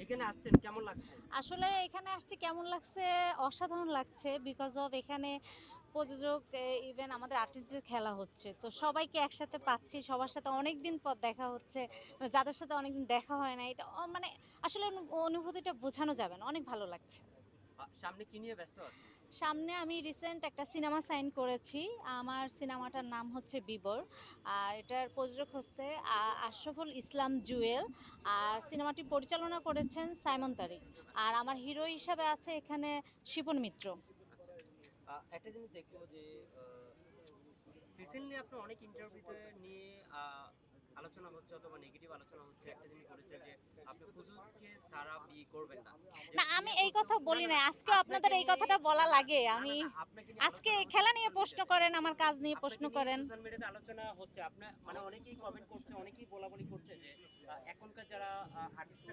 এখানে আসছেন কেমন লাগছে? আসলে এখানে আসছি কেমন লাগছে, অসাধারণ লাগছে বিকজ অফ এখানে প্রযোজক ইভেন আমাদের আর্টিস্টদের খেলা হচ্ছে, তো সবাইকে একসাথে পাচ্ছি, সবার সাথে অনেকদিন পর দেখা হচ্ছে, মানে যাদের সাথে অনেকদিন দেখা হয় না, এটা মানে আসলে অনুভূতিটা বোঝানো যাবে না, অনেক ভালো লাগছে। সামনে কি নিয়ে ব্যস্ত আছেন? সামনে আমি রিসেন্ট একটা সিনেমা সাইন করেছি। আমার সিনেমাটার নাম হচ্ছে বিবর, আর এটার প্রযোজক হচ্ছে আশরাফুল ইসলাম জুয়েল, আর সিনেমাটি পরিচালনা করেছেন সাইমন তারিক, আর আমার হিরো হিসাবে আছে এখানে শিপন মিত্র। আচ্ছা, একটা জিনিস দেখবো যে রিসেন্টলি আপনার অনেক ইন্টারভিউতে নিয়ে আলোচনা হচ্ছে অথবা নেগেটিভ আলোচনা হচ্ছে। একটা জিনিস বলেছে যে আপনি হুজুরকে সারা বিয়ে করবেন না, যে না, আমি উনি এই বলছে কথা না বলি না না, না আজকেও আপনাকে আপনাদের এই নিয়ে কথাটা বলা না না লাগে। না না আমি না আপনাকে নিয়ে আজকে আলোচনা হচ্ছে খেলা নিয়ে সোশ্যাল প্রশ্ন মিডিয়াতে। করেন, আমার কাজ নিয়ে প্রশ্ন আপনাকে নিয়ে করেন। সোশ্যাল মিডিয়াতে আলোচনা হচ্ছে। আপনার মানে অনেকেই কমেন্ট করছে, অনেকেই বলাবলি করছে যে এখনকার যারা আর্টিস্টরা